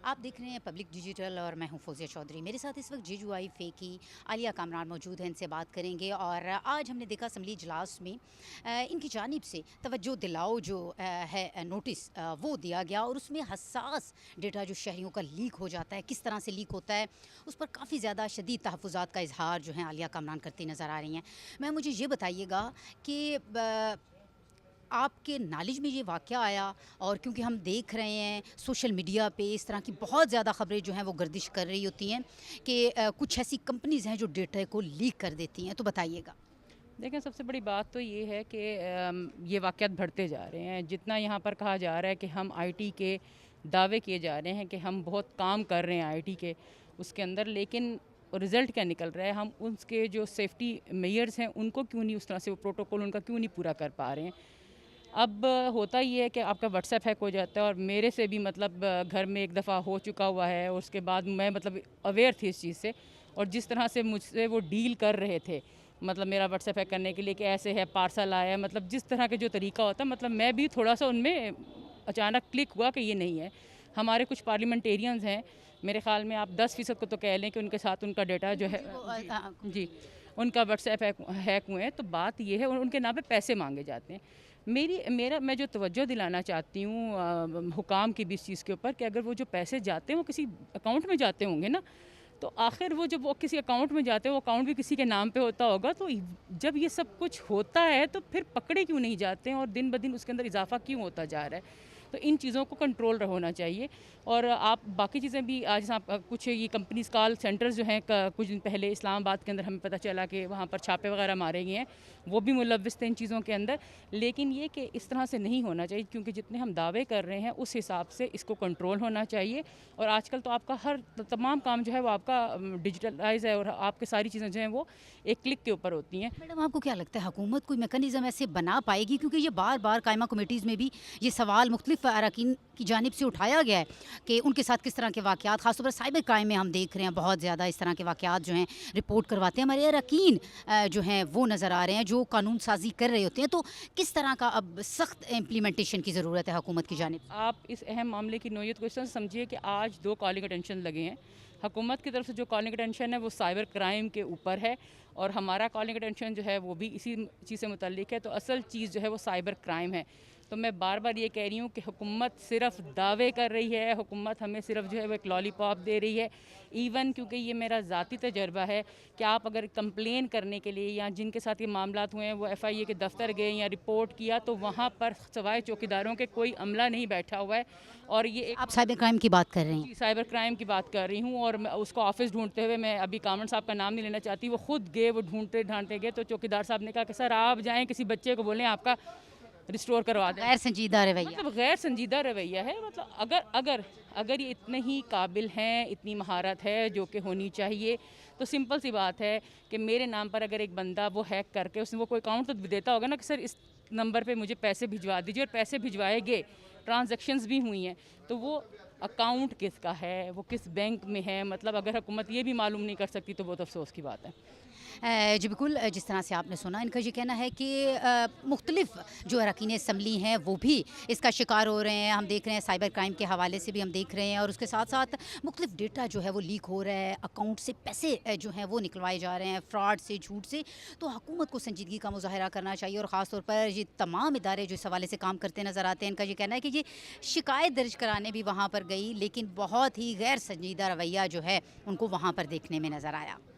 آپ دیکھ رہے ہیں پبلک ڈیجیٹل اور میں ہوں فوزیہ چودھری. میرے ساتھ اس وقت جے جو آئی فیکی عالیہ کامران موجود ہیں. ان سے بات کریں گے. اور آج ہم نے دیکھا اسمبلی اجلاس میں ان کی جانب سے توجہ دلاؤ جو ہے نوٹس وہ دیا گیا, اور اس میں حساس ڈیٹا جو شہریوں کا لیک ہو جاتا ہے, کس طرح سے لیک ہوتا ہے, اس پر کافی زیادہ شدید تحفظات کا اظہار جو ہے عالیہ کامران کرتی نظر آ رہی ہیں. مجھے یہ بتائیے گا کہ آپ کے نالج میں یہ واقعہ آیا, اور کیونکہ ہم دیکھ رہے ہیں سوشل میڈیا پہ اس طرح کی بہت زیادہ خبریں جو ہیں وہ گردش کر رہی ہوتی ہیں کہ کچھ ایسی کمپنیز ہیں جو ڈیٹا کو لیک کر دیتی ہیں, تو بتائیے گا. دیکھیں, سب سے بڑی بات تو یہ ہے کہ یہ واقعات بڑھتے جا رہے ہیں. جتنا یہاں پر کہا جا رہا ہے کہ ہم آئی ٹی کے دعوے کیے جا رہے ہیں کہ ہم بہت کام کر رہے ہیں آئی ٹی کے اس کے اندر, لیکن رزلٹ کیا نکل رہا ہے, ہم اس کے جو سیفٹی میئرز ہیں ان کو کیوں نہیں اس طرح سے, وہ پروٹوکول ان کا کیوں نہیں پورا کر پا رہے ہیں. اب ہوتا یہ ہے کہ آپ کا واٹس ایپ ہیک ہو جاتا ہے, اور میرے سے بھی مطلب گھر میں ایک دفعہ ہو چکا ہوا ہے, اور اس کے بعد میں مطلب اویئر تھی اس چیز سے, اور جس طرح سے مجھ سے وہ ڈیل کر رہے تھے مطلب میرا واٹس ایپ ہیک کرنے کے لیے کہ ایسے ہے, پارسل آیا ہے, مطلب جس طرح کے جو طریقہ ہوتا ہے, مطلب میں بھی تھوڑا سا ان میں اچانک کلک ہوا کہ یہ نہیں ہے. ہمارے کچھ پارلیمنٹیرینز ہیں, میرے خیال میں آپ 10% کو تو کہہ لیں کہ ان کے ساتھ ان کا ڈیٹا جو ہے جی ان کا واٹس ایپ ہیک ہوئے ہیں. تو بات یہ ہے ان کے نام پہ پیسے مانگے جاتے ہیں. میں جو توجہ دلانا چاہتی ہوں حکام کی بھی اس چیز کے اوپر, کہ اگر وہ جو پیسے جاتے ہیں وہ کسی اکاؤنٹ میں جاتے ہوں گے نا, تو آخر وہ جب وہ کسی اکاؤنٹ میں جاتے ہیں, وہ اکاؤنٹ بھی کسی کے نام پہ ہوتا ہوگا, تو جب یہ سب کچھ ہوتا ہے تو پھر پکڑے کیوں نہیں جاتے ہیں, اور دن بدن اس کے اندر اضافہ کیوں ہوتا جا رہا ہے. تو ان چیزوں کو کنٹرول ہونا چاہیے. اور آپ باقی چیزیں بھی آج کچھ یہ کمپنیز کال سینٹرز جو ہیں, کچھ دن پہلے اسلام آباد کے اندر ہمیں پتہ چلا کہ وہاں پر چھاپے وغیرہ مارے گئے ہیں, وہ بھی ملوث تھے ان چیزوں کے اندر. لیکن یہ کہ اس طرح سے نہیں ہونا چاہیے, کیونکہ جتنے ہم دعوے کر رہے ہیں اس حساب سے اس کو کنٹرول ہونا چاہیے. اور آج کل تو آپ کا تمام کام جو ہے وہ آپ کا ڈیجیٹلائز ہے, اور آپ کی ساری چیزیں جو ہیں وہ ایک کلک کے اوپر ہوتی ہیں. میڈم, آپ کو کیا لگتا ہے حکومت کوئی میکانزم ایسے بنا پائے گی, کیونکہ یہ بار بار قائمہ کمیٹیز میں بھی یہ سوال مختلف اراکین کی جانب سے اٹھایا گیا ہے کہ ان کے ساتھ کس طرح کے واقعات, خاص طور پر سائبر کرائم میں ہم دیکھ رہے ہیں بہت زیادہ اس طرح کے واقعات جو ہیں رپورٹ کرواتے ہیں ہمارے اراکین جو ہیں وہ نظر آ رہے ہیں جو قانون سازی کر رہے ہوتے ہیں. تو کس طرح کا اب سخت امپلیمنٹیشن کی ضرورت ہے حکومت کی جانب سے؟ آپ اس اہم معاملے کی نوعیت کو اس طرح سے سمجھیے کہ آج 2 کالنگ اٹینشن لگے ہیں. حکومت کی طرف سے جو کالنگ اٹینشن ہے وہ سائبر کرائم کے اوپر ہے, اور ہمارا کالنگ اٹینشن جو ہے وہ بھی اسی چیز سے متعلق ہے. تو اصل چیز جو ہے وہ سائبر کرائم ہے. تو میں بار بار یہ کہہ رہی ہوں کہ حکومت صرف دعوے کر رہی ہے, حکومت ہمیں صرف جو ہے وہ ایک لالی پاپ دے رہی ہے. ایون کیونکہ یہ میرا ذاتی تجربہ ہے کہ آپ اگر کمپلین کرنے کے لیے یا جن کے ساتھ یہ معاملات ہوئے ہیں وہ ایف آئی اے کے دفتر گئے یا رپورٹ کیا, تو وہاں پر سوائے چوکیداروں کے کوئی عملہ نہیں بیٹھا ہوا ہے. اور یہ ایک آپ سائبر کرائم کی بات کر رہے ہیں؟ سائبر کرائم کی بات کر رہی ہوں, اور اس کو آفس ڈھونڈتے ہوئے, میں ابھی کامران صاحب کا نام نہیں لینا چاہتی, وہ خود گئے, وہ ڈھونڈتے گئے, تو چوکیدار صاحب نے کہا کہ سر آپ جائیں کسی بچے کو بولیں آپ کا ریسٹور کروا دیں. غیر سنجیدہ رویہ. مطلب غیر سنجیدہ رویہ ہے. مطلب اگر یہ اتنے ہی قابل ہیں, اتنی مہارت ہے جو کہ ہونی چاہیے, تو سمپل سی بات ہے کہ میرے نام پر اگر ایک بندہ وہ ہیک کر کے, اس نے وہ کوئی اکاؤنٹ تو دیتا ہوگا نا کہ سر اس نمبر پہ مجھے پیسے بھجوا دیجیے, اور پیسے بھجوائے گئے, ٹرانزیکشنز بھی ہوئی ہیں, تو وہ اکاؤنٹ کس کا ہے, وہ کس بینک میں ہے, مطلب اگر حکومت یہ بھی معلوم نہیں کر سکتی تو بہت افسوس کی بات ہے. جی بالکل, جس طرح سے آپ نے سنا, ان کا یہ کہنا ہے کہ مختلف جو اراکین اسمبلی ہیں وہ بھی اس کا شکار ہو رہے ہیں. ہم دیکھ رہے ہیں سائبر کرائم کے حوالے سے بھی ہم دیکھ رہے ہیں, اور اس کے ساتھ ساتھ مختلف ڈیٹا جو ہے وہ لیک ہو رہا ہے, اکاؤنٹ سے پیسے جو ہیں وہ نکلوائے جا رہے ہیں فراڈ سے, جھوٹ سے. تو حکومت کو سنجیدگی کا مظاہرہ کرنا چاہیے, اور خاص طور پر یہ تمام ادارے جو اس حوالے سے کام کرتے نظر آتے ہیں, ان کا یہ کہنا ہے کہ یہ شکایت درج کرانے بھی وہاں پر گئی, لیکن بہت ہی غیر سنجیدہ رویہ جو ہے ان کو وہاں پر دیکھنے میں نظر آیا.